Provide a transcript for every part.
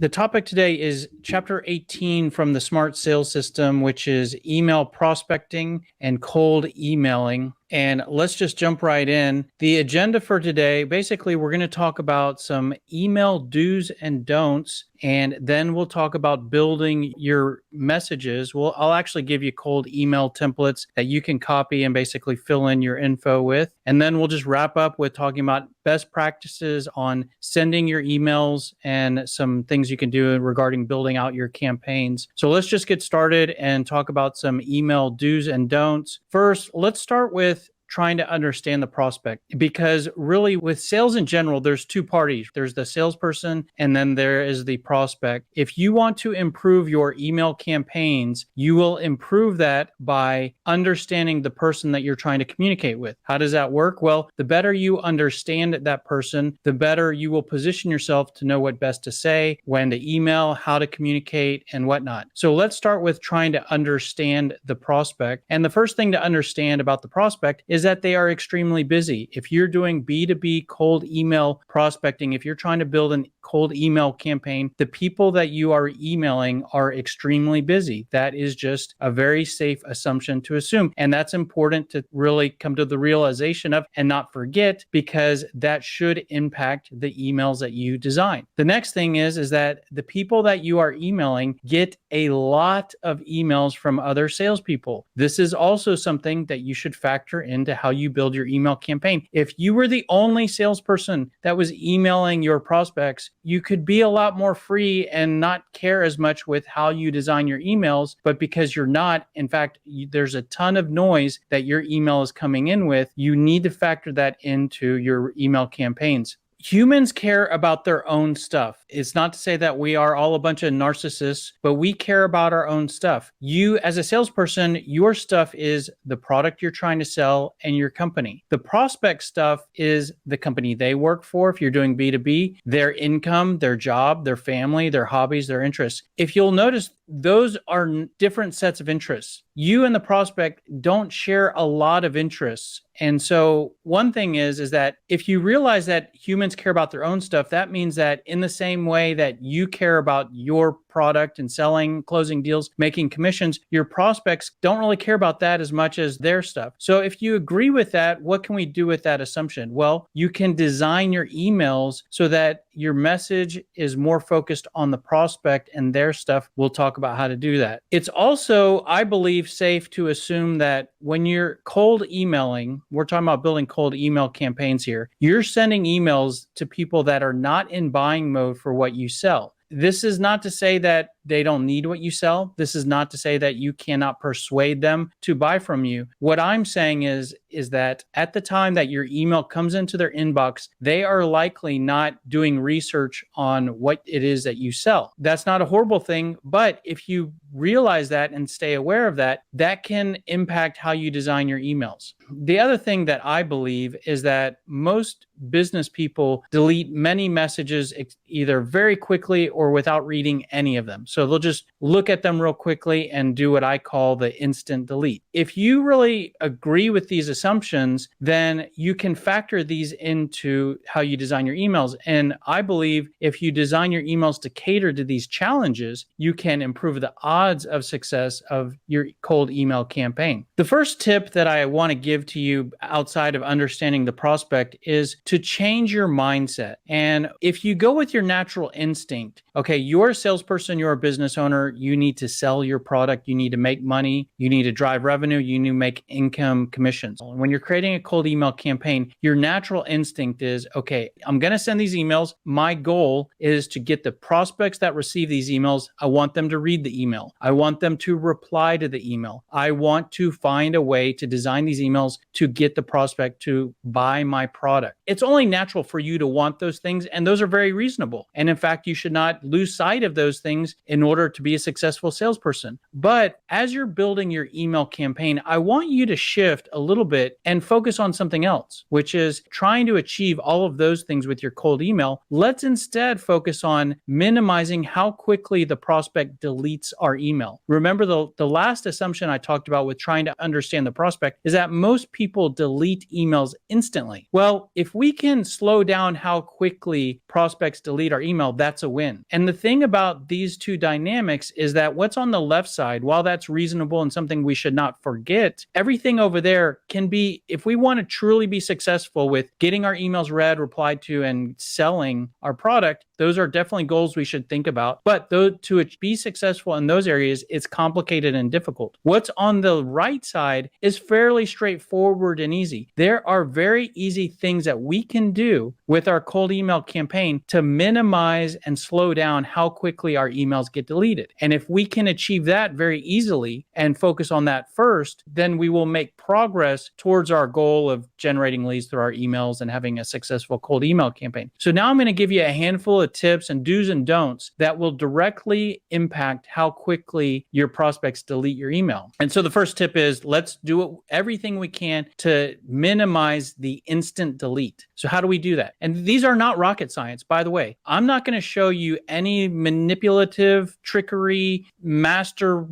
The topic today is Chapter 18 from the Smart Sales System, which is email prospecting and cold emailing. And let's just jump right in. The agenda for today, basically, we're going to talk about some email do's and don'ts, and then we'll talk about building your messages. I'll actually give you cold email templates that you can copy and basically fill in your info with. And then we'll just wrap up with talking about best practices on sending your emails and some things you can do regarding building out your campaigns. So let's just get started and talk about some email do's and don'ts. First, let's start with trying to understand the prospect, because really with sales in general, there's two parties. There's the salesperson and then there is the prospect. If you want to improve your email campaigns, you will improve that by understanding the person that you're trying to communicate with. How does that work? Well, the better you understand that person, the better you will position yourself to know what best to say, when to email, how to communicate, and whatnot. So let's start with trying to understand the prospect. And the first thing to understand about the prospect is that they are extremely busy. If you're doing B2B cold email prospecting, if you're trying to build a cold email campaign, the people that you are emailing are extremely busy. That is just a very safe assumption to assume. And that's important to really come to the realization of and not forget, because that should impact the emails that you design. The next thing is that the people that you are emailing get a lot of emails from other salespeople. This is also something that you should factor into how you build your email campaign. If you were the only salesperson that was emailing your prospects, you could be a lot more free and not care as much with how you design your emails. But because you're not, in fact, there's a ton of noise that your email is coming in with, you need to factor that into your email campaigns. Humans care about their own stuff. It's not to say that we are all a bunch of narcissists, but we care about our own stuff. You, as a salesperson, your stuff is the product you're trying to sell and your company. The prospect stuff is the company they work for, if you're doing B2B, their income, their job, their family, their hobbies, their interests. If you'll notice, those are different sets of interests. You and the prospect don't share a lot of interests. And so one thing is that if you realize that humans care about their own stuff, that means that in the same way that you care about your product and selling, closing deals, making commissions, your prospects don't really care about that as much as their stuff. So if you agree with that, what can we do with that assumption? Well, you can design your emails so that your message is more focused on the prospect and their stuff. We'll talk about how to do that. It's also, I believe, safe to assume that when you're cold emailing, we're talking about building cold email campaigns here, you're sending emails to people that are not in buying mode for what you sell. This is not to say that they don't need what you sell. This is not to say that you cannot persuade them to buy from you. What I'm saying is that at the time that your email comes into their inbox, they are likely not doing research on what it is that you sell. That's not a horrible thing, but if you realize that and stay aware of that, that can impact how you design your emails. The other thing that I believe is that most business people delete many messages either very quickly or without reading any of them. So they'll just look at them real quickly and do what I call the instant delete. If you really agree with these assumptions, then you can factor these into how you design your emails. And I believe if you design your emails to cater to these challenges, you can improve the odds of success of your cold email campaign. The first tip that I want to give to you outside of understanding the prospect is to change your mindset. And if you go with your natural instinct, okay, you're a salesperson, you're a business owner, you need to sell your product, you need to make money, you need to drive revenue, you need to make income commissions. When you're creating a cold email campaign, your natural instinct is, okay, I'm going to send these emails. My goal is to get the prospects that receive these emails. I want them to read the email. I want them to reply to the email. I want to find a way to design these emails to get the prospect to buy my product. It's only natural for you to want those things, and those are very reasonable. And in fact, you should not lose sight of those things in order to be a successful salesperson. But as you're building your email campaign, I want you to shift a little bit and focus on something else, which is trying to achieve all of those things with your cold email. Let's instead focus on minimizing how quickly the prospect deletes our email. Remember, the last assumption I talked about with trying to understand the prospect is that most people delete emails instantly. Well, if we can slow down how quickly prospects delete our email, that's a win. And the thing about these two dynamics is that what's on the left side, while that's reasonable and something we should not forget, everything over there can be, if we want to truly be successful with getting our emails read, replied to, and selling our product, those are definitely goals we should think about. But though to be successful in those areas, it's complicated and difficult. What's on the right side is fairly straightforward and easy. There are very easy things that we can do with our cold email campaign to minimize and slow down how quickly our emails get deleted. And if we can achieve that very easily and focus on that first, then we will make progress towards our goal of generating leads through our emails and having a successful cold email campaign. So now I'm going to give you a handful of tips and do's and don'ts that will directly impact how quickly your prospects delete your email. And so the first tip is let's do everything we can to minimize the instant delete. So how do we do that? And these are not rocket science, by the way. I'm not going to show you any manipulative trickery, magician,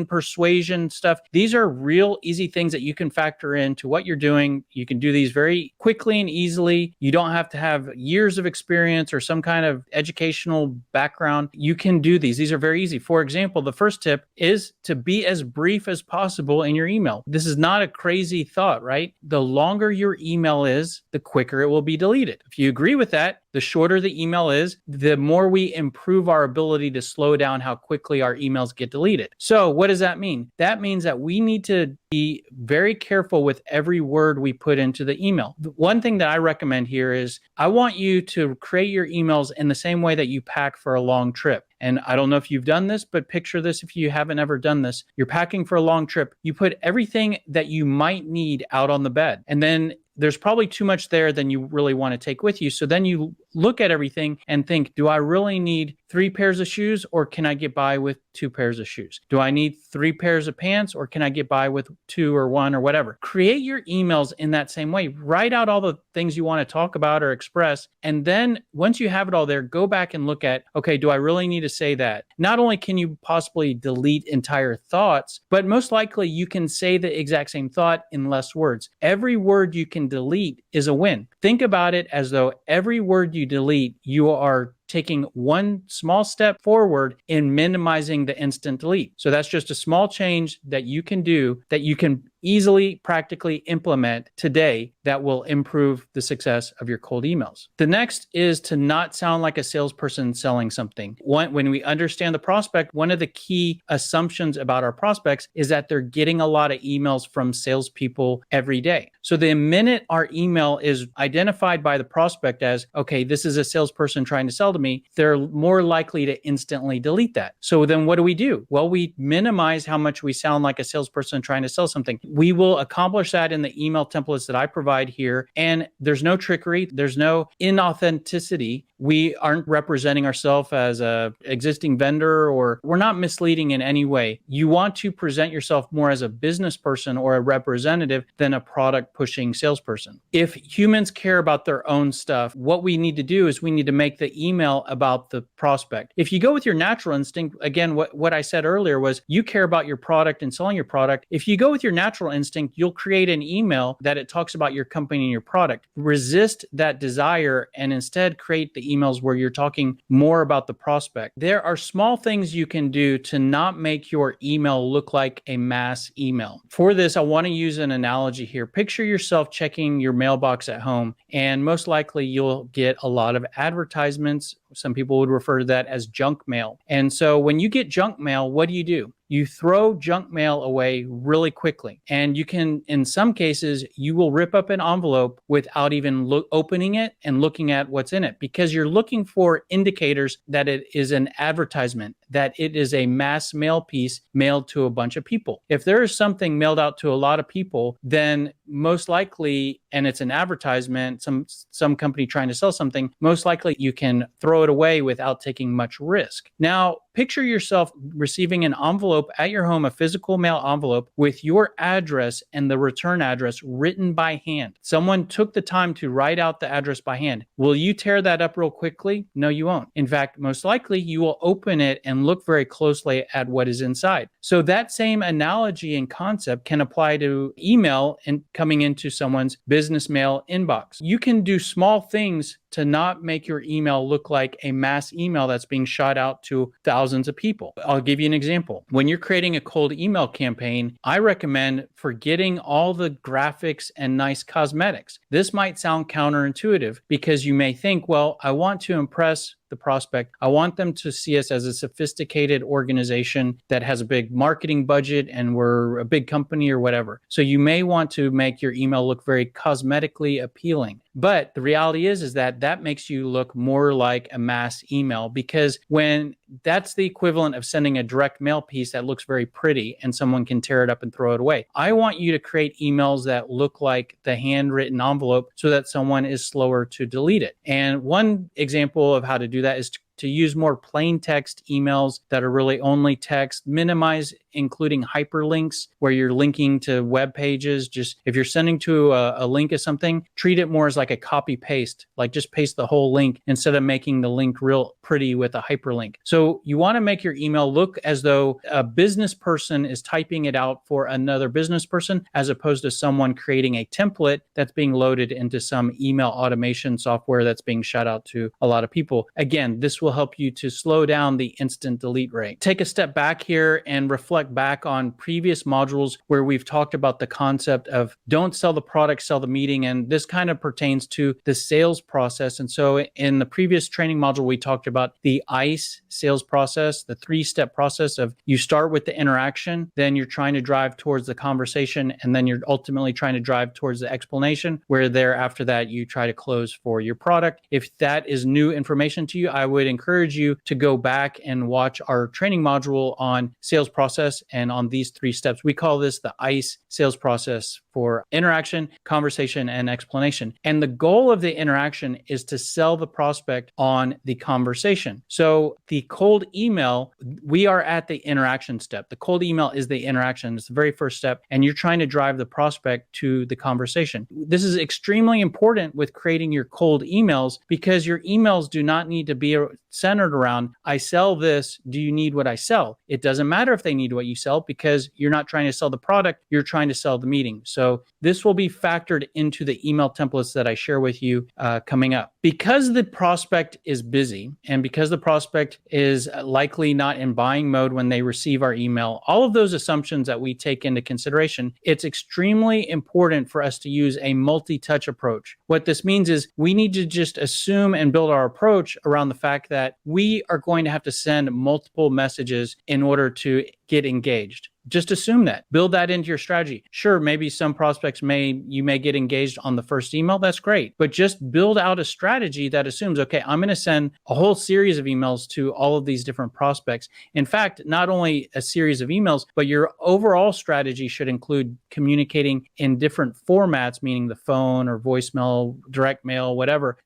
persuasion stuff. These are real easy things that you can factor into what you're doing. You can do these very quickly and easily. You don't have to have years of experience or some kind of educational background. You can do these. These are very easy. For example, the first tip is to be as brief as possible in your email. This is not a crazy thought, right? The longer your email is, the quicker it will be deleted. If you agree with that, the shorter the email is, the more we improve our ability to slow down how quickly our emails get deleted. So what does that mean? That means that we need to be very careful with every word we put into the email. The one thing that I recommend here is I want you to create your emails in the same way that you pack for a long trip. And I don't know if you've done this, but picture this if you haven't ever done this. You're packing for a long trip. You put everything that you might need out on the bed. And then there's probably too much there than you really want to take with you. So then you look at everything and think, do I really need 3 pairs of shoes or can I get by with 2 pairs of shoes? Do I need 3 pairs of pants or can I get by with 2 or 1 or whatever? Create your emails in that same way. Write out all the things you want to talk about or express. And then once you have it all there, go back and look at, okay, do I really need to say that? Not only can you possibly delete entire thoughts, but most likely you can say the exact same thought in less words. Every word you can delete is a win. Think about it as though every word you delete, you are taking one small step forward in minimizing the instant delete. So that's just a small change that you can do that you can easily, practically implement today that will improve the success of your cold emails. The next is to not sound like a salesperson selling something. When we understand the prospect, one of the key assumptions about our prospects is that they're getting a lot of emails from salespeople every day. So the minute our email is identified by the prospect as, okay, this is a salesperson trying to sell to me, they're more likely to instantly delete that. So then what do? Well, we minimize how much we sound like a salesperson trying to sell something. We will accomplish that in the email templates that I provide here. And there's no trickery. There's no inauthenticity. We aren't representing ourselves as a existing vendor, or we're not misleading in any way. You want to present yourself more as a business person or a representative than a product pushing salesperson. If humans care about their own stuff, what we need to do is we need to make the email about the prospect. If you go with your natural instinct, again, what I said earlier was you care about your product and selling your product. If you go with your natural instinct, you'll create an email that it talks about your company and your product. Resist that desire and instead create the emails where you're talking more about the prospect. There are small things you can do to not make your email look like a mass email. For this, I want to use an analogy here. Picture yourself checking your mailbox at home, and most likely you'll get a lot of advertisements. Some people would refer to that as junk mail. And so when you get junk mail, what do? You throw junk mail away really quickly. And you can, in some cases, you will rip up an envelope without even opening it and looking at what's in it, because you're looking for indicators that it is an advertisement. that it is a mass mail piece mailed to a bunch of people. If there is something mailed out to a lot of people, then most likely, and it's an advertisement, some company trying to sell something, most likely you can throw it away without taking much risk. Now, picture yourself receiving an envelope at your home, a physical mail envelope with your address and the return address written by hand. Someone took the time to write out the address by hand. Will you tear that up real quickly? No, you won't. In fact, most likely you will open it and look very closely at what is inside. So that same analogy and concept can apply to email and coming into someone's business mail inbox. You can do small things to not make your email look like a mass email that's being shot out to thousands of people. I'll give you an example. When you're creating a cold email campaign, I recommend forgetting all the graphics and nice cosmetics. This might sound counterintuitive because you may think, well, I want to impress the prospect. I want them to see us as a sophisticated organization that has a big marketing budget and we're a big company or whatever. So you may want to make your email look very cosmetically appealing. But the reality is that makes you look more like a mass email, because when that's the equivalent of sending a direct mail piece that looks very pretty and someone can tear it up and throw it away. I want you to create emails that look like the handwritten envelope so that someone is slower to delete it. And one example of how to do that is to use more plain text emails that are really only text, minimize including hyperlinks where you're linking to web pages. Just if you're sending to a link of something, treat it more as like a copy paste, like just paste the whole link instead of making the link real pretty with a hyperlink. So you want to make your email look as though a business person is typing it out for another business person, as opposed to someone creating a template that's being loaded into some email automation software that's being shot out to a lot of people. Again, this will help you to slow down the instant delete rate. Take a step back here and reflect back on previous modules where we've talked about the concept of don't sell the product, sell the meeting. And this kind of pertains to the sales process. And so in the previous training module, we talked about the ICE sales process, the 3-step process of you start with the interaction, then you're trying to drive towards the conversation, and then you're ultimately trying to drive towards the explanation, where after that you try to close for your product. If that is new information to you, I would encourage you to go back and watch our training module on sales process and on these 3 steps. We call this the ICE sales process for interaction, conversation, and explanation. And the goal of the interaction is to sell the prospect on the conversation. So the cold email, we are at the interaction step. The cold email is the interaction. It's the very first step. And you're trying to drive the prospect to the conversation. This is extremely important with creating your cold emails, because your emails do not need to be centered around, I sell this, do you need what I sell? It doesn't matter if they need what you sell, because you're not trying to sell the product, you're trying to sell the meeting. So this will be factored into the email templates that I share with you coming up. Because the prospect is busy and because the prospect is likely not in buying mode when they receive our email, all of those assumptions that we take into consideration, it's extremely important for us to use a multi-touch approach. What this means is we need to just assume and build our approach around the fact that we are going to have to send multiple messages in order to get engaged. Just assume that. Build that into your strategy. Sure, maybe some prospects you may get engaged on the first email. That's great. But just build out a strategy that assumes, okay, I'm going to send a whole series of emails to all of these different prospects. In fact, not only a series of emails, but your overall strategy should include communicating in different formats, meaning the phone or voicemail, direct mail, whatever.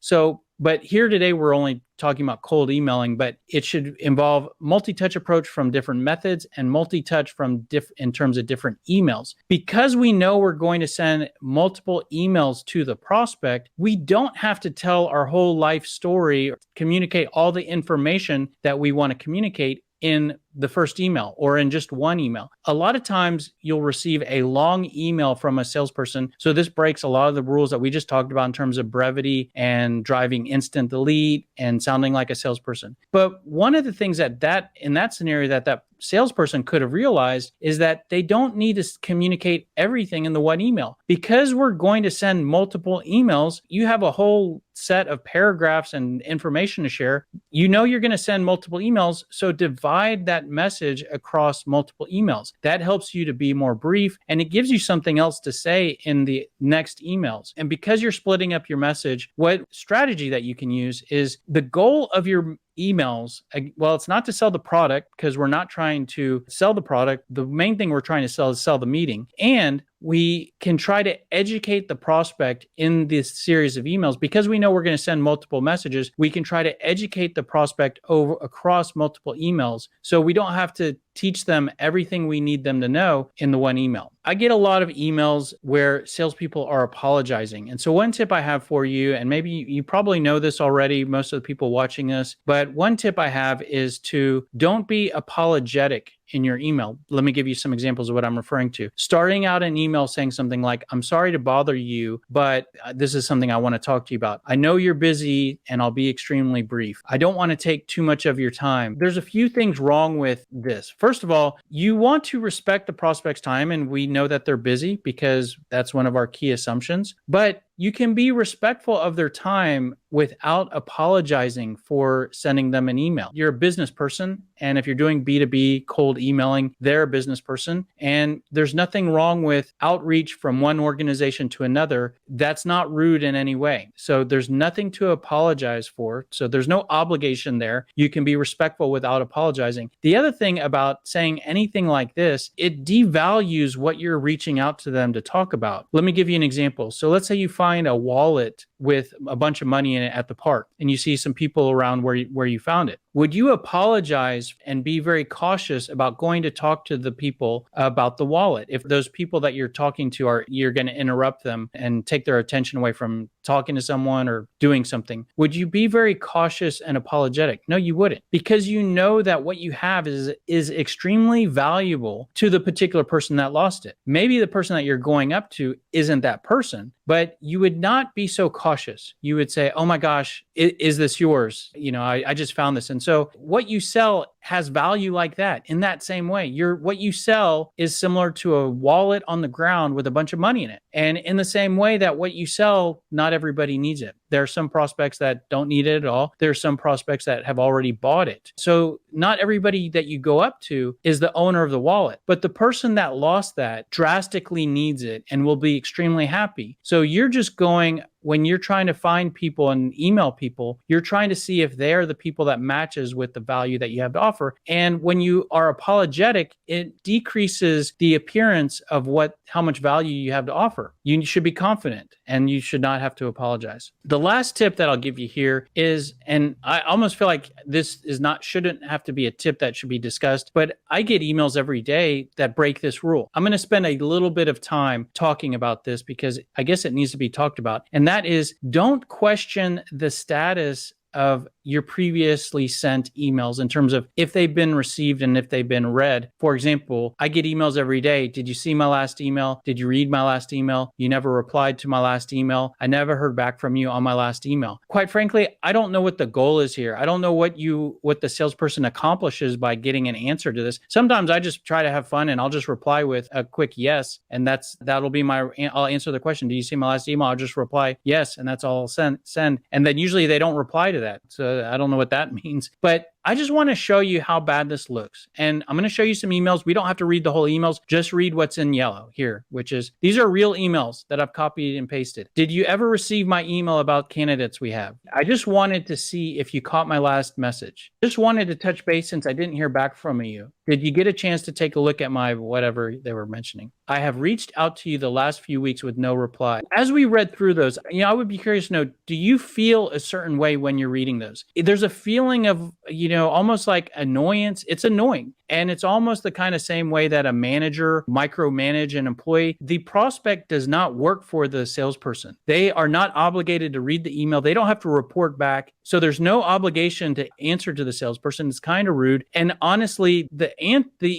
But here today, we're only talking about cold emailing, but it should involve multi-touch approach from different methods and multi-touch in terms of different emails. Because we know we're going to send multiple emails to the prospect, we don't have to tell our whole life story or communicate all the information that we want to communicate in the first email or in just one email. A lot of times you'll receive a long email from a salesperson. So this breaks a lot of the rules that we just talked about in terms of brevity and driving instant delete and sounding like a salesperson. But one of the things that in that scenario that salesperson could have realized is that they don't need to communicate everything in the one email. Because we're going to send multiple emails, you have a whole set of paragraphs and information to share. You know you're going to send multiple emails, so divide that message across multiple emails. That helps you to be more brief, and it gives you something else to say in the next emails. And because you're splitting up your message, what strategy that you can use is the goal of your emails, well, it's not to sell the product because we're not trying to sell the product. The main thing we're trying to sell is sell the meeting. And we can try to educate the prospect in this series of emails because we know we're going to send multiple messages. We can try to educate the prospect across multiple emails. So we don't have to teach them everything we need them to know in the one email. I get a lot of emails where salespeople are apologizing. And so one tip I have for you, and maybe you probably know this already, most of the people watching this, but one tip I have is to don't be apologetic in your email. Let me give you some examples of what I'm referring to. Starting out an email saying something like, I'm sorry to bother you, but this is something I want to talk to you about. I know you're busy and I'll be extremely brief. I don't want to take too much of your time. There's a few things wrong with this. First of all, you want to respect the prospect's time, and we know that they're busy because that's one of our key assumptions. But you can be respectful of their time without apologizing for sending them an email. You're a business person, and if you're doing B2B cold emailing, they're a business person, and there's nothing wrong with outreach from one organization to another. That's not rude in any way. So there's nothing to apologize for. So there's no obligation there. You can be respectful without apologizing. The other thing about saying anything like this, it devalues what you're reaching out to them to talk about. Let me give you an example. So let's say you find a wallet with a bunch of money in it at the park, and you see some people around where you found it. Would you apologize and be very cautious about going to talk to the people about the wallet? If those people that you're talking to you're going to interrupt them and take their attention away from talking to someone or doing something, would you be very cautious and apologetic? No, you wouldn't, because you know that what you have is extremely valuable to the particular person that lost it. Maybe the person that you're going up to isn't that person, but you would not be so cautious. You would say, oh my gosh, is this yours? I just found this. And so what you sell has value like that. In that same way, what you sell is similar to a wallet on the ground with a bunch of money in it. And in the same way that what you sell, not everybody needs it. There are some prospects that don't need it at all. There are some prospects that have already bought it. So not everybody that you go up to is the owner of the wallet, but the person that lost that drastically needs it and will be extremely happy. So you're just going, when you're trying to find people and email people, you're trying to see if they're the people that matches with the value that you have to offer. And when you are apologetic, it decreases the appearance of how much value you have to offer. You should be confident and you should not have to apologize. The last tip that I'll give you here is, and I almost feel like this shouldn't have to be a tip that should be discussed, but I get emails every day that break this rule. I'm going to spend a little bit of time talking about this because I guess it needs to be talked about. And that is, don't question the status of your previously sent emails in terms of if they've been received and if they've been read. For example, I get emails every day. Did you see my last email? Did you read my last email? You never replied to my last email. I never heard back from you on my last email. Quite frankly, I don't know what the goal is here. I don't know what the salesperson accomplishes by getting an answer to this. Sometimes I just try to have fun and I'll just reply with a quick yes. And that'll be I'll answer the question. Do you see my last email? I'll just reply yes. And that's all I'll send. And then usually they don't reply to that. So I don't know what that means, but I just want to show you how bad this looks. And I'm going to show you some emails. We don't have to read the whole emails. Just read what's in yellow here, which is, these are real emails that I've copied and pasted. Did you ever receive my email about candidates we have? I just wanted to see if you caught my last message. Just wanted to touch base since I didn't hear back from you. Did you get a chance to take a look at my whatever they were mentioning? I have reached out to you the last few weeks with no reply. As we read through those, I would be curious to know, do you feel a certain way when you're reading those? There's a feeling of, almost like annoyance. It's annoying. And it's almost the kind of same way that a manager micromanage an employee. The prospect does not work for the salesperson. They are not obligated to read the email. They don't have to report back. So there's no obligation to answer to the salesperson. It's kind of rude. And honestly, the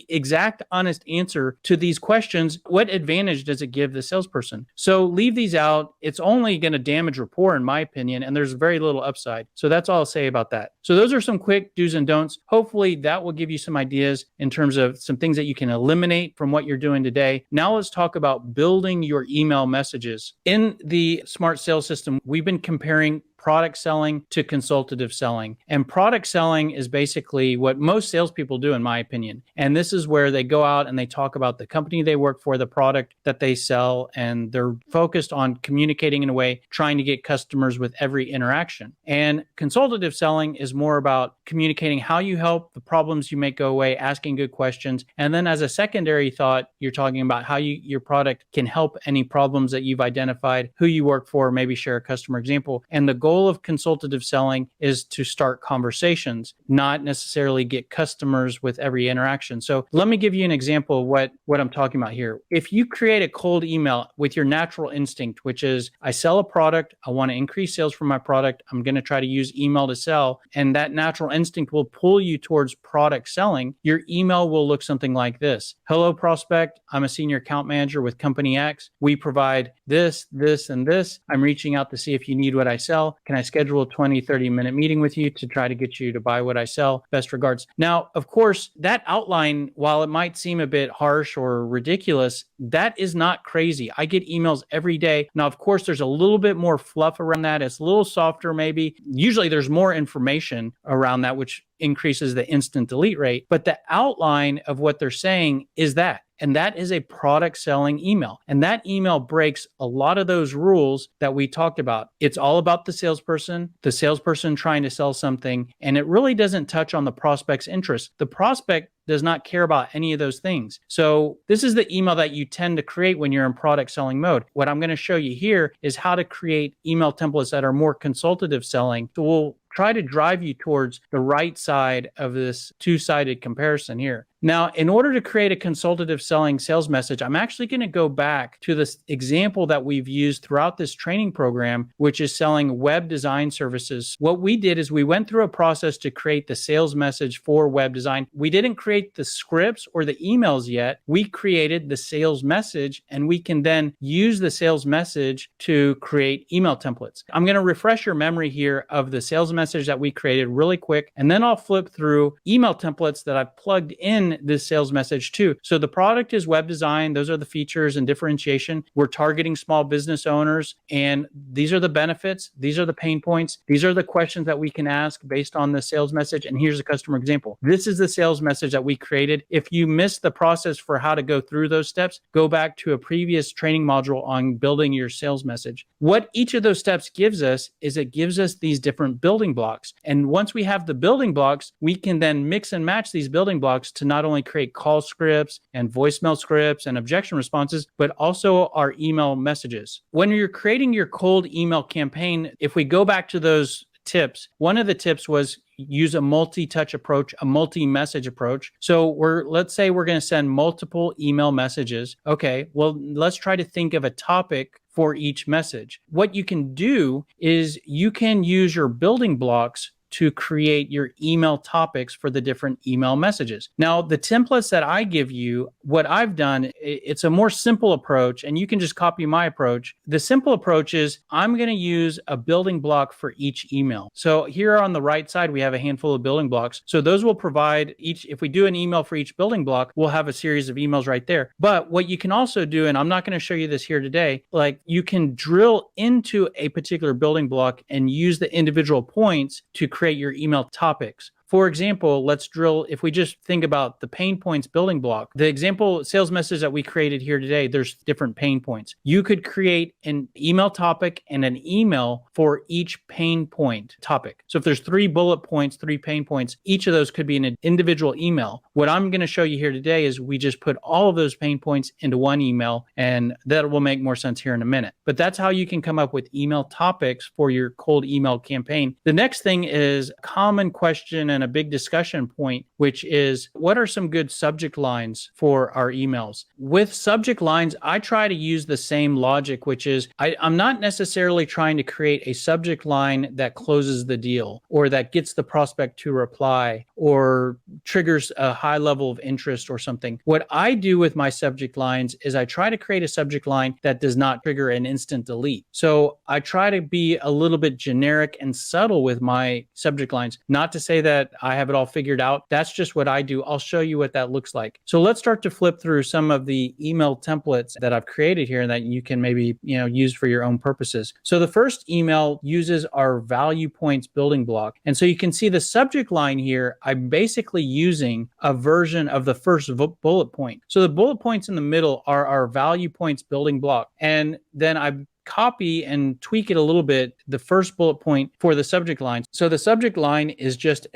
exact honest answer to these questions, what advantage does it give the salesperson? So leave these out. It's only going to damage rapport, in my opinion, and there's very little upside. So that's all I'll say about that. So those are some quick do's and don'ts. Hopefully that will give you some ideas in terms of some things that you can eliminate from what you're doing today. Now let's talk about building your email messages. In the Smart Sales System, we've been comparing product selling to consultative selling. And product selling is basically what most salespeople do, in my opinion. And this is where they go out and they talk about the company they work for, the product that they sell, and they're focused on communicating in a way, trying to get customers with every interaction. And consultative selling is more about communicating how you help, the problems you make go away, asking good questions. And then as a secondary thought, you're talking about how your product can help any problems that you've identified, who you work for, maybe share a customer example. And the goal of consultative selling is to start conversations, not necessarily get customers with every interaction. So let me give you an example of what I'm talking about here. If you create a cold email with your natural instinct, which is I sell a product, I want to increase sales for my product, I'm going to try to use email to sell, and that natural instinct will pull you towards product selling, your email will look something like this. Hello, prospect. I'm a senior account manager with Company X. We provide this, this, and this. I'm reaching out to see if you need what I sell. Can I schedule a 20, 30-minute meeting with you to try to get you to buy what I sell? Best regards. Now, of course, that outline, while it might seem a bit harsh or ridiculous, that is not crazy. I get emails every day. Now, of course, there's a little bit more fluff around that. It's a little softer, maybe. Usually there's more information around that, which increases the instant delete rate. But the outline of what they're saying is that. And that is a product selling email. And that email breaks a lot of those rules that we talked about. It's all about the salesperson trying to sell something. And it really doesn't touch on the prospect's interest. The prospect does not care about any of those things. So this is the email that you tend to create when you're in product selling mode. What I'm going to show you here is how to create email templates that are more consultative selling. So we'll try to drive you towards the right side of this two-sided comparison here. Now, in order to create a consultative selling sales message, I'm actually going to go back to this example that we've used throughout this training program, which is selling web design services. What we did is we went through a process to create the sales message for web design. We didn't create the scripts or the emails yet. We created the sales message, and we can then use the sales message to create email templates. I'm going to refresh your memory here of the sales message that we created really quick, and then I'll flip through email templates that I've plugged in this sales message too. So the product is web design. Those are the features and differentiation. We're targeting small business owners, and these are the benefits. These are the pain points. These are the questions that we can ask based on the sales message. And here's a customer example. This is the sales message that we created. If you missed the process for how to go through those steps, go back to a previous training module on building your sales message. What each of those steps gives us is it gives us these different building blocks. And once we have the building blocks, we can then mix and match these building blocks to not only create call scripts and voicemail scripts and objection responses, but also our email messages. When you're creating your cold email campaign, if we go back to those tips, one of the tips was use a multi-touch approach, a multi-message approach. So let's say we're going to send multiple email messages. Okay, well, let's try to think of a topic for each message. What you can do is you can use your building blocks to create your email topics for the different email messages. Now, the templates that I give you, what I've done, it's a more simple approach, and you can just copy my approach. The simple approach is I'm going to use a building block for each email. So here on the right side, we have a handful of building blocks. So those will provide if we do an email for each building block, we'll have a series of emails right there. But what you can also do, and I'm not going to show you this here today, like you can drill into a particular building block and use the individual points to create your email topics. For example, let's drill, if we just think about the pain points building block, the example sales message that we created here today, there's different pain points. You could create an email topic and an email for each pain point topic. So if there's 3 bullet points, 3 pain points, each of those could be an individual email. What I'm going to show you here today is we just put all of those pain points into one email, and that will make more sense here in a minute. But that's how you can come up with email topics for your cold email campaign. The next thing is a common question and a big discussion point, which is what are some good subject lines for our emails? With subject lines, I try to use the same logic, which is I'm not necessarily trying to create a subject line that closes the deal or that gets the prospect to reply or triggers a high level of interest or something. What I do with my subject lines is I try to create a subject line that does not trigger an instant delete. So I try to be a little bit generic and subtle with my subject lines, not to say that I have it all figured out. That's just what I do. I'll show you what that looks like. So let's start to flip through some of the email templates that I've created here that you can maybe, use for your own purposes. So the first email uses our value points building block. And so you can see the subject line here. I'm basically using a version of the first bullet point. So the bullet points in the middle are our value points building block. And then I copy and tweak it a little bit, the first bullet point for the subject line. So the subject line is just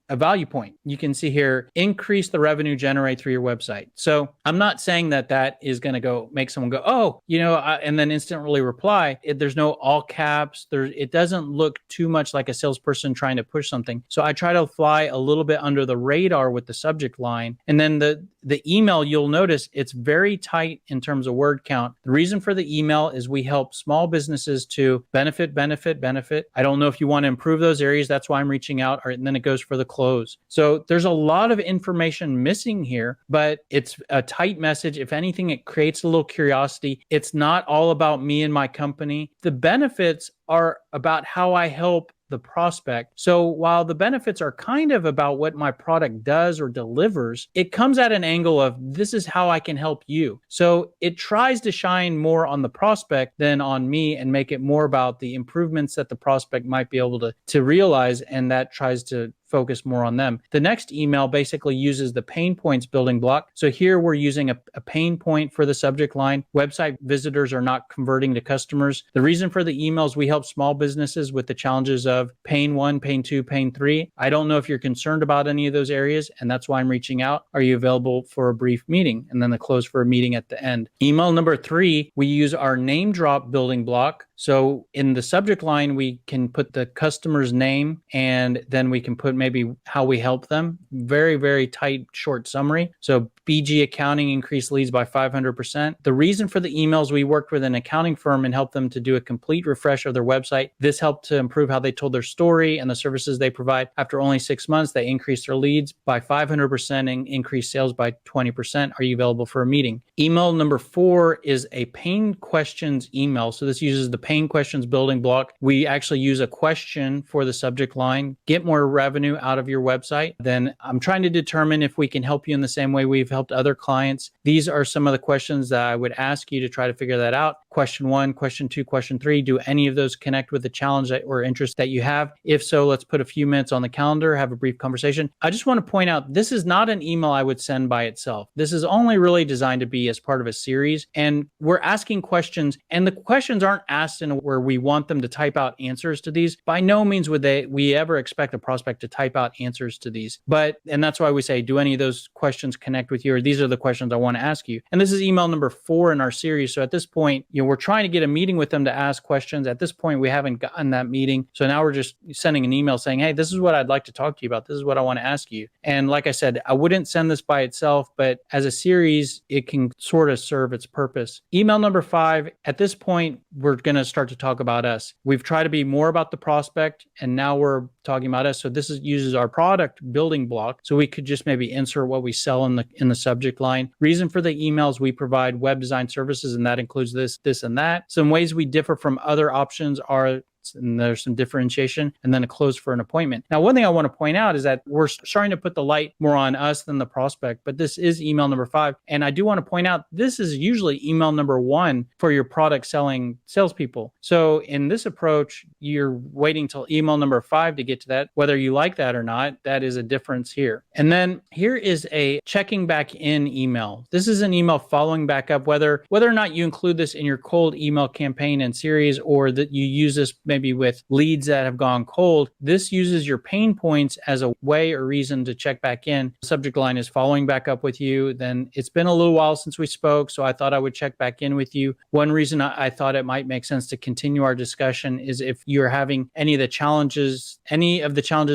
a value point. You can see here, increase the revenue generate through your website. So I'm not saying that is going to go make someone go, oh, and then instantly reply. There's no all caps. It doesn't look too much like a salesperson trying to push something. So I try to fly a little bit under the radar with the subject line. And then the email, you'll notice it's very tight in terms of word count. The reason for the email is we help small businesses to benefit. I don't know if you want to improve those areas. That's why I'm reaching out. And then it goes for the close. So there's a lot of information missing here, but it's a tight message. If anything, it creates a little curiosity. It's not all about me and my company. The benefits are about how I help the prospect. So while the benefits are kind of about what my product does or delivers, it comes at an angle of this is how I can help you. So it tries to shine more on the prospect than on me and make it more about the improvements that the prospect might be able to realize, and that tries to focus more on them. The next email basically uses the pain points building block. So here we're using a pain point for the subject line. Website visitors are not converting to customers. The reason for the emails, we help small businesses with the challenges of pain 1, pain 2, pain 3. I don't know if you're concerned about any of those areas, and that's why I'm reaching out. Are you available for a brief meeting? And then the close for a meeting at the end. Email number 3, we use our name drop building block. So in the subject line, we can put the customer's name, and then we can put maybe how we help them. Very, very tight, short summary. So BG Accounting increased leads by 500%. The reason for the emails, we worked with an accounting firm and helped them to do a complete refresh of their website. This helped to improve how they told their story and the services they provide. After only 6 months, they increased their leads by 500% and increased sales by 20%. Are you available for a meeting? Email number 4 is a pain questions email. So this uses the pain questions building block. We actually use a question for the subject line. Get more revenue out of your website. Then I'm trying to determine if we can help you in the same way we've helped other clients. These are some of the questions that I would ask you to try to figure that out. Question 1, question 2, question 3. Do any of those connect with the challenge or interest that you have? If so, let's put a few minutes on the calendar, have a brief conversation. I just want to point out, this is not an email I would send by itself. This is only really designed to be as part of a series. And we're asking questions, and the questions aren't asked in where we want them to type out answers to these. By no means would we ever expect a prospect to type out answers to these. And that's why we say, do any of those questions connect with you? Or these are the questions I want to ask you. And this is email number 4 in our series. So at this point, we're trying to get a meeting with them to ask questions. At this point, we haven't gotten that meeting. So now we're just sending an email saying, hey, this is what I'd like to talk to you about. This is what I want to ask you. And like I said, I wouldn't send this by itself, but as a series, it can sort of serve its purpose. Email number 5, at this point, we're going to start to talk about us. We've tried to be more about the prospect, and now we're talking about us. So this uses our product building block. So we could just maybe insert what we sell in the subject line. Reason for the emails, we provide web design services, and that includes this, and that. Some ways we differ from other options are, and there's some differentiation, and then a close for an appointment. Now, one thing I want to point out is that we're starting to put the light more on us than the prospect, but this is email number 5. And I do want to point out, this is usually email number 1 for your product selling salespeople. So in this approach, you're waiting till email number 5 to get to that. Whether you like that or not, that is a difference here. And then here is a checking back in email. This is an email following back up, whether or not you include this in your cold email campaign and series, or that you use this maybe with leads that have gone cold. This uses your pain points as a way or reason to check back in. The subject line is following back up with you. Then it's been a little while since we spoke, so I thought I would check back in with you. One reason I thought it might make sense to continue our discussion is if you're having any of the challenges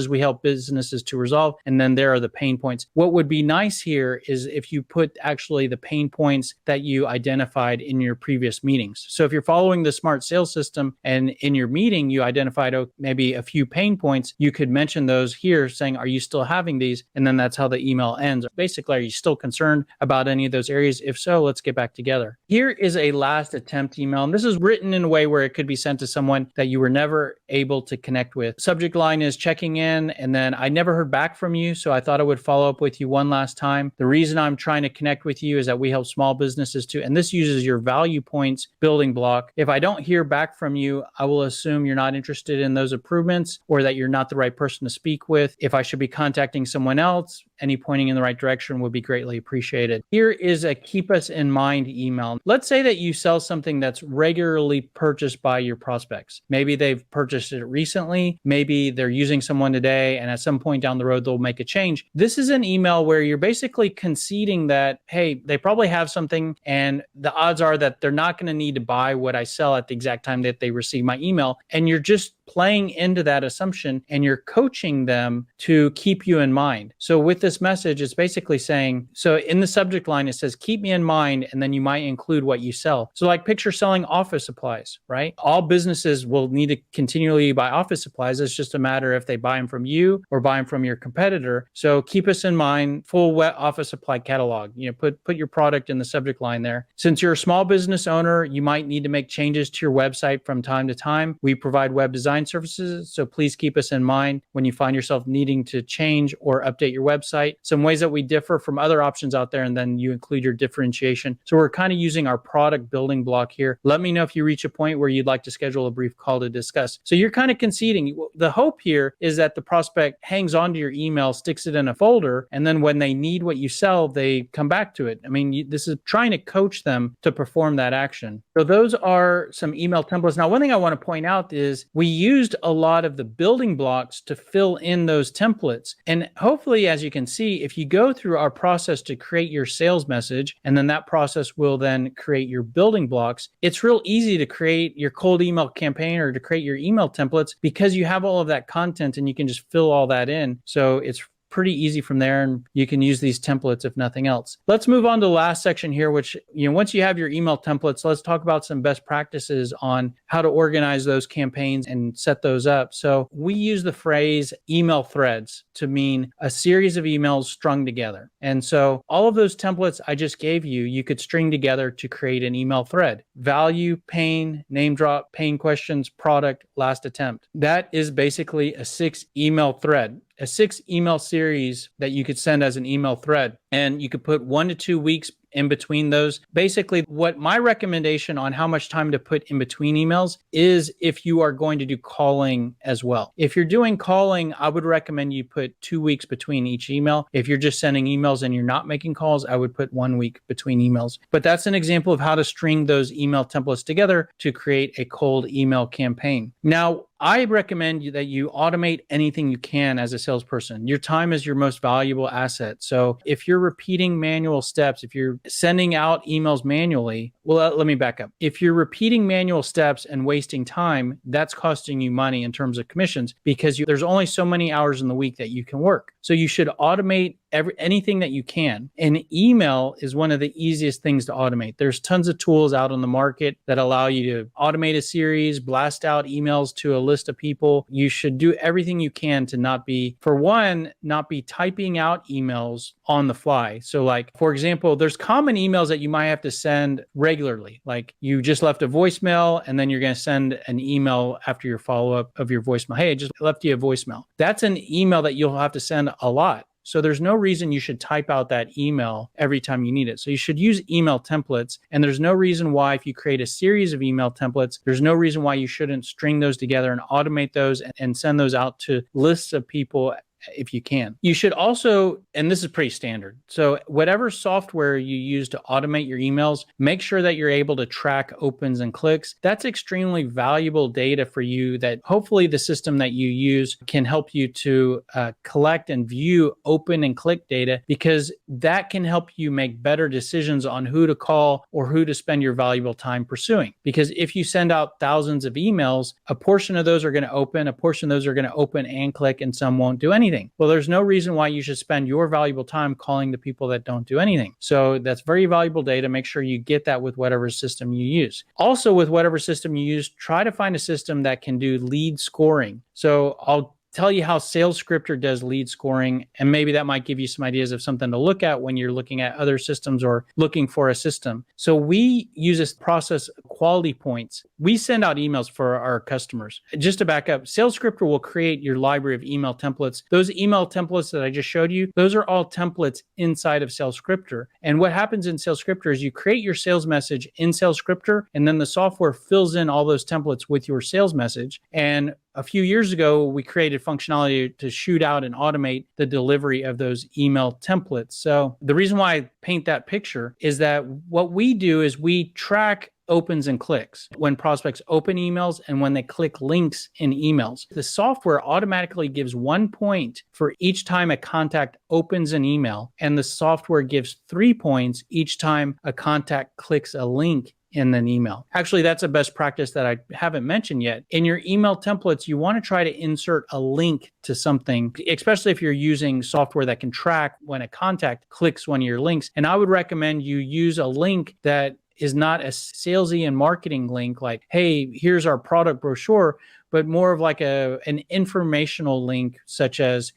we help businesses to resolve, and then there are the pain points. What would be nice here is if you put actually the pain points that you identified in your previous meetings. So if you're following the smart sales system and in your meeting, meeting, you identified maybe a few pain points, you could mention those here saying, are you still having these? And then that's how the email ends. Basically, are you still concerned about any of those areas? If so, let's get back together. Here is a last attempt email. And this is written in a way where it could be sent to someone that you were never able to connect with. Subject line is checking in. And then I never heard back from you, so I thought I would follow up with you one last time. The reason I'm trying to connect with you is that we help small businesses too. And this uses your value points building block. If I don't hear back from you, I will assume you're not interested in those improvements or that you're not the right person to speak with. If I should be contacting someone else, any pointing in the right direction would be greatly appreciated. Here is a keep us in mind email. Let's say that you sell something that's regularly purchased by your prospects. Maybe they've purchased it recently. Maybe they're using someone today, and at some point down the road, they'll make a change. This is an email where you're basically conceding that, hey, they probably have something, and the odds are that they're not going to need to buy what I sell at the exact time that they receive my email. And you're just playing into that assumption, and you're coaching them to keep you in mind. So with this message, it's basically saying, so in the subject line, it says, keep me in mind, and then you might include what you sell. So like picture selling office supplies, right? All businesses will need to continually buy office supplies. It's just a matter if they buy them from you or buy them from your competitor. So keep us in mind, full wet office supply catalog. Put your product in the subject line there. Since you're a small business owner, you might need to make changes to your website from time to time. We provide web design services, so please keep us in mind when you find yourself needing to change or update your website. Some ways that we differ from other options out there, and then you include your differentiation. So we're kind of using our product building block here. Let me know if you reach a point where you'd like to schedule a brief call to discuss. So you're kind of conceding. The hope here is that the prospect hangs on to your email, sticks it in a folder, and then when they need what you sell, they come back to it. I mean, this is trying to coach them to perform that action. So those are some email templates. Now, one thing I want to point out is we used a lot of the building blocks to fill in those templates. And hopefully, as you can see, if you go through our process to create your sales message, and then that process will then create your building blocks, it's real easy to create your cold email campaign or to create your email templates because you have all of that content and you can just fill all that in. So it's pretty easy from there, and you can use these templates if nothing else. Let's move on to the last section here, which, once you have your email templates, let's talk about some best practices on how to organize those campaigns and set those up. So we use the phrase email threads to mean a series of emails strung together. And so all of those templates I just gave you, you could string together to create an email thread. Value, pain, name drop, pain questions, product, last attempt. That is basically a 6 email thread. A 6 email series that you could send as an email thread. And you could put 1 to 2 weeks in between those. Basically, what my recommendation on how much time to put in between emails is if you are going to do calling as well. If you're doing calling, I would recommend you put 2 weeks between each email. If you're just sending emails and you're not making calls, I would put 1 week between emails. But that's an example of how to string those email templates together to create a cold email campaign. Now, I recommend that you automate anything you can as a salesperson. Your time is your most valuable asset. So if you're repeating manual steps, if you're sending out emails manually, well, let me back up. If you're repeating manual steps and wasting time, that's costing you money in terms of commissions because there's only so many hours in the week that you can work. So you should automate anything that you can. And email is one of the easiest things to automate. There's tons of tools out on the market that allow you to automate a series, blast out emails to a list of people. You should do everything you can to not be typing out emails on the fly. So like, for example, there's common emails that you might have to send regularly. Like you just left a voicemail and then you're going to send an email after your follow-up of your voicemail. Hey, I just left you a voicemail. That's an email that you'll have to send a lot. So there's no reason you should type out that email every time you need it. So you should use email templates. And there's no reason why, if you create a series of email templates, there's no reason why you shouldn't string those together and automate those and send those out to lists of people if you can. You should also, and this is pretty standard, so whatever software you use to automate your emails, make sure that you're able to track opens and clicks. That's extremely valuable data for you that hopefully the system that you use can help you to collect and view open and click data, because that can help you make better decisions on who to call or who to spend your valuable time pursuing. Because if you send out thousands of emails, a portion of those are going to open, a portion of those are going to open and click, and some won't do anything. anything. Well, there's no reason why you should spend your valuable time calling the people that don't do anything. So that's very valuable data. Make sure you get that with whatever system you use. Also, with whatever system you use, try to find a system that can do lead scoring. So I'll tell you how SalesScripter does lead scoring, and maybe that might give you some ideas of something to look at when you're looking at other systems or looking for a system. So we use this process quality points. We send out emails for our customers. Just to back up, SalesScripter will create your library of email templates. Those email templates that I just showed you, those are all templates inside of SalesScripter. And what happens in SalesScripter is you create your sales message in SalesScripter, and then the software fills in all those templates with your sales message. And a few years ago, we created functionality to shoot out and automate the delivery of those email templates. So the reason why I paint that picture is that what we do is we track opens and clicks when prospects open emails and when they click links in emails. The software automatically gives 1 point for each time a contact opens an email, and the software gives 3 points each time a contact clicks a link in an email. Actually, that's a best practice that I haven't mentioned yet. In your email templates, you want to try to insert a link to something, especially if you're using software that can track when a contact clicks one of your links. And I would recommend you use a link that is not a salesy and marketing link like, hey, here's our product brochure, but more of like an informational link, such as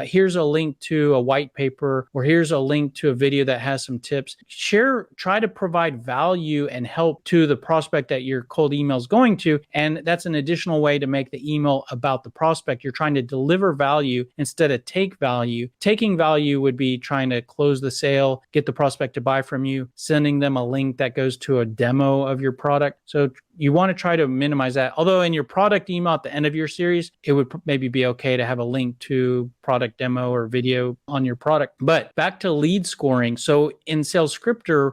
here's a link to a white paper, or here's a link to a video that has some tips. Try to provide value and help to the prospect that your cold email is going to. And that's an additional way to make the email about the prospect. You're trying to deliver value instead of take value. Taking value would be trying to close the sale, get the prospect to buy from you, sending them a link that goes to a demo of your product. So you want to try to minimize that. Although in your product email at the end of your series, it would maybe be okay to have a link to product demo or video on your product. But back to lead scoring. So in SalesScripter,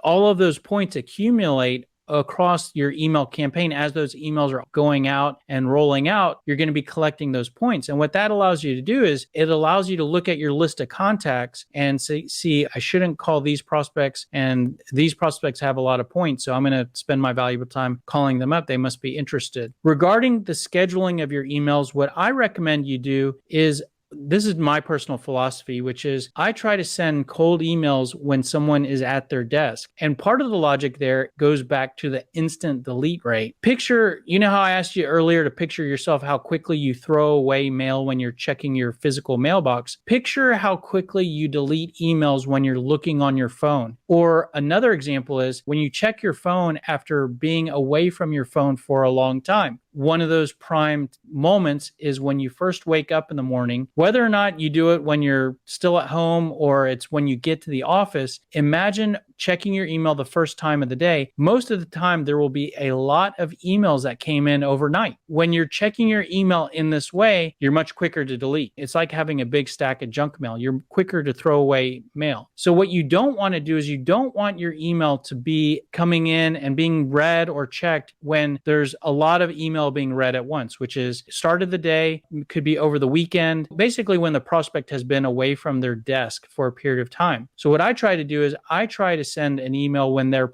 all of those points accumulate across your email campaign. As those emails are going out and rolling out, you're going to be collecting those points. And what that allows you to do is it allows you to look at your list of contacts and see, I shouldn't call these prospects, and these prospects have a lot of points, so I'm going to spend my valuable time calling them up. They must be interested. Regarding the scheduling of your emails, what I recommend you do is, this is my personal philosophy, which is I try to send cold emails when someone is at their desk. And part of the logic there goes back to the instant delete rate. Picture, you know how I asked you earlier to picture yourself how quickly you throw away mail when you're checking your physical mailbox. Picture how quickly you delete emails when you're looking on your phone. Or another example is when you check your phone after being away from your phone for a long time. One of those prime moments is when you first wake up in the morning, whether or not you do it when you're still at home or it's when you get to the office. Imagine checking your email the first time of the day. Most of the time, there will be a lot of emails that came in overnight. When you're checking your email in this way, you're much quicker to delete. It's like having a big stack of junk mail. You're quicker to throw away mail. So what you don't want to do is you don't want your email to be coming in and being read or checked when there's a lot of email being read at once, which is start of the day, could be over the weekend, basically when the prospect has been away from their desk for a period of time. So what I try to do is I try to send an email when they're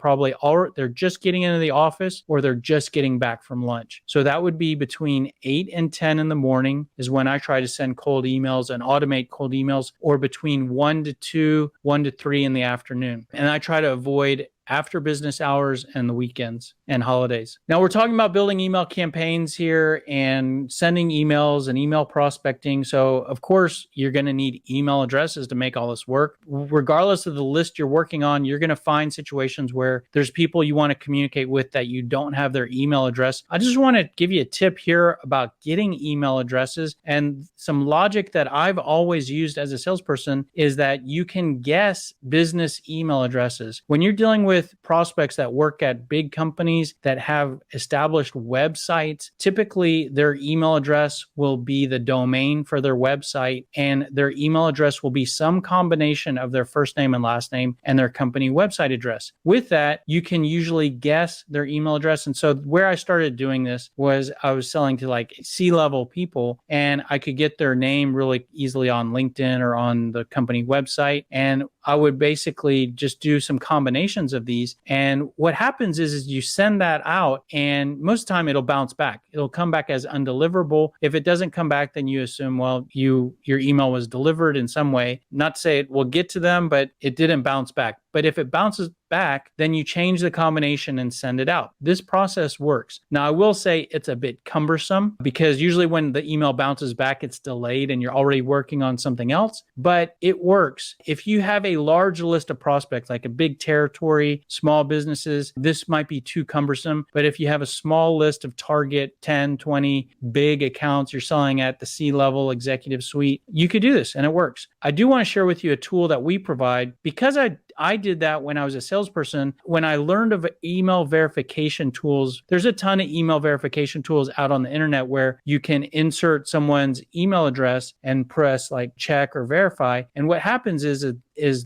they're just getting into the office or they're just getting back from lunch. So that would be between 8 and 10 in the morning is when I try to send cold emails and automate cold emails, or between 1 to 2, 1 to 3 in the afternoon. And I try to avoid after business hours and the weekends and holidays. Now we're talking about building email campaigns here and sending emails and email prospecting. So of course, you're going to need email addresses to make all this work. Regardless of the list you're working on, you're going to find situations where there's people you want to communicate with that you don't have their email address. I just want to give you a tip here about getting email addresses, and some logic that I've always used as a salesperson is that you can guess business email addresses. When you're dealing with prospects that work at big companies that have established websites, typically their email address will be the domain for their website, and their email address will be some combination of their first name and last name and their company website address. With that, you can usually guess their email address. And so where I started doing this was I was selling to like C-level people, and I could get their name really easily on LinkedIn or on the company website. And I would basically just do some combinations of these. And what happens is you send that out, and most of the time it'll bounce back. It'll come back as undeliverable. If it doesn't come back, then you assume, well, your email was delivered in some way. Not to say it will get to them, but it didn't bounce back. But if it bounces back, then you change the combination and send it out. This process works. Now, I will say it's a bit cumbersome because usually when the email bounces back, it's delayed and you're already working on something else, but it works. If you have a large list of prospects, like a big territory, small businesses, this might be too cumbersome. But if you have a small list of target 10, 20 big accounts you're selling at the C-level executive suite, you could do this and it works. I do want to share with you a tool that we provide because I did that when I was a salesperson. When I learned of email verification tools, there's a ton of email verification tools out on the internet where you can insert someone's email address and press like check or verify. And what happens is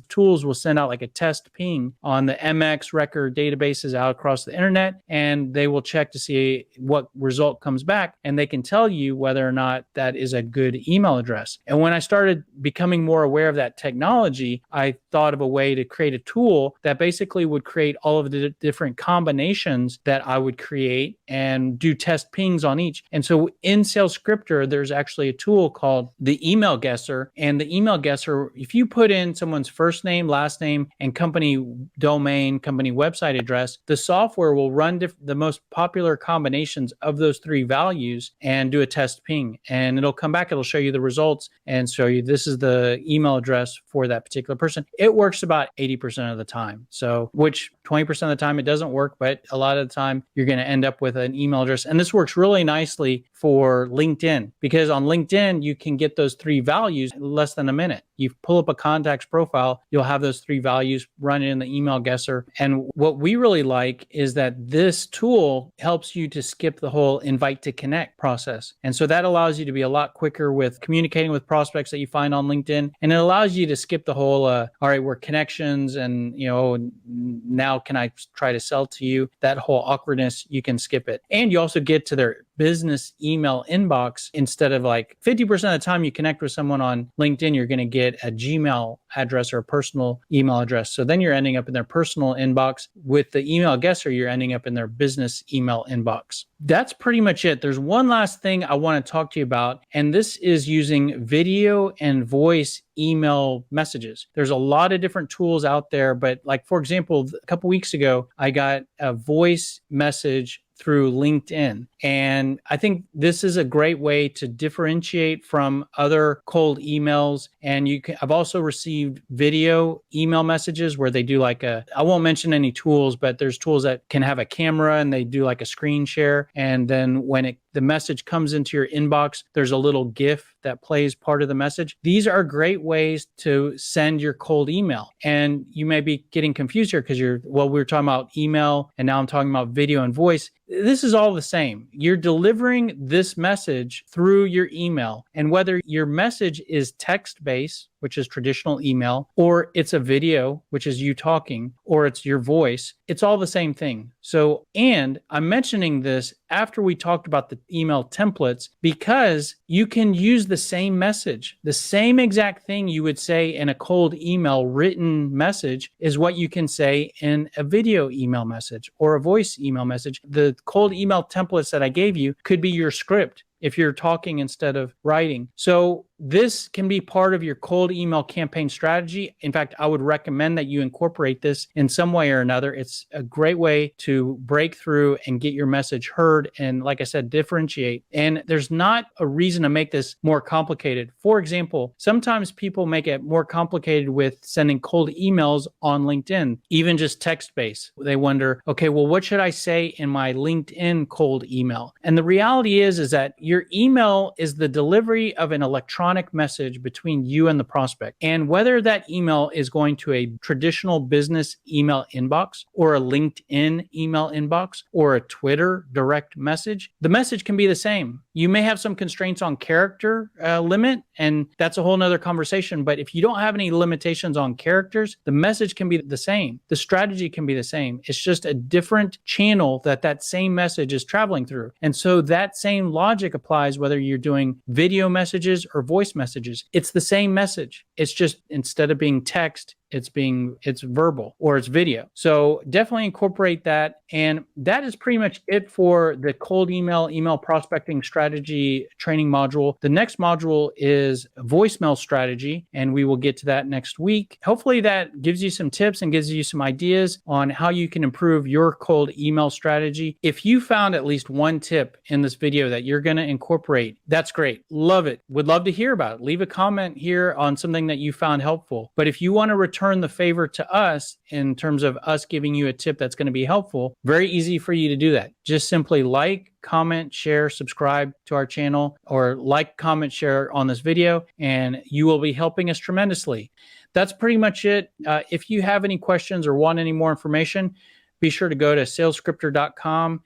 tools will send out like a test ping on the MX record databases out across the internet, and they will check to see what result comes back, and they can tell you whether or not that is a good email address. And when I started becoming more aware of that technology, I thought of a way to create a tool that basically would create all of the different combinations that I would create and do test pings on each. And so in SalesScripter, there's actually a tool called the Email Guesser. And the Email Guesser, if you put in someone's first name, last name, and company domain, company website address, the software will run the most popular combinations of those three values and do a test ping. And it'll come back, it'll show you the results and show you this is the email address for that particular person. It works about 80% of the time. So, which 20% of the time it doesn't work, but a lot of the time you're going to end up with an email address. And this works really nicely for LinkedIn because on LinkedIn, you can get those three values in less than a minute. You pull up a contact's profile, you'll have those three values run in the email guesser. And what we really like is that this tool helps you to skip the whole invite to connect process. And so that allows you to be a lot quicker with communicating with prospects that you find on LinkedIn. And it allows you to skip the whole, all right, we're connections and, now can I try to sell to you? That whole awkwardness, you can skip it. And you also get to their business email inbox instead of like 50% of the time you connect with someone on LinkedIn, you're going to get a Gmail address or a personal email address. So then you're ending up in their personal inbox. With the email guesser, you're ending up in their business email inbox. That's pretty much it. There's one last thing I want to talk to you about, and this is using video and voice email messages. There's a lot of different tools out there, but like, for example, a couple weeks ago, I got a voice message through LinkedIn. And I think this is a great way to differentiate from other cold emails. And I've also received video email messages where they do like I won't mention any tools, but there's tools that can have a camera and they do like a screen share. And then when the message comes into your inbox, there's a little GIF that plays part of the message. These are great ways to send your cold email. And you may be getting confused here because we were talking about email and now I'm talking about video and voice. This is all the same. You're delivering this message through your email. And whether your message is text-based, which is traditional email, or it's a video, which is you talking, or it's your voice, it's all the same thing. So, and I'm mentioning this after we talked about the email templates because you can use the same message. The same exact thing you would say in a cold email written message is what you can say in a video email message or a voice email message. The cold email templates that I gave you could be your script if you're talking instead of writing. So this can be part of your cold email campaign strategy. In fact, I would recommend that you incorporate this in some way or another. It's a great way to break through and get your message heard. And like I said, differentiate. And there's not a reason to make this more complicated. For example, sometimes people make it more complicated with sending cold emails on LinkedIn, even just text-based. They wonder, okay, well, what should I say in my LinkedIn cold email? And the reality is that your email is the delivery of an electronic message between you and the prospect. And whether that email is going to a traditional business email inbox or a LinkedIn email inbox or a Twitter direct message, the message can be the same. You may have some constraints on character limit, and that's a whole nother conversation. But if you don't have any limitations on characters, the message can be the same. The strategy can be the same. It's just a different channel that same message is traveling through. And so that same logic applies whether you're doing video messages or voice messages. It's the same message. It's just instead of being text, it's verbal or it's video. So definitely incorporate that. And that is pretty much it for the cold email prospecting strategy training module. The next module is voicemail strategy, and we will get to that next week. Hopefully that gives you some tips and gives you some ideas on how you can improve your cold email strategy. If you found at least one tip in this video that you're going to incorporate, that's great. Love it. Would love to hear about it. Leave a comment here on something that you found helpful. But if you want to return the favor to us in terms of us giving you a tip that's going to be helpful, very easy for you to do that. Just simply like, comment, share, subscribe to our channel, or like, comment, share on this video, and you will be helping us tremendously. That's pretty much it. If you have any questions or want any more information, be sure to go to salescriptor.com.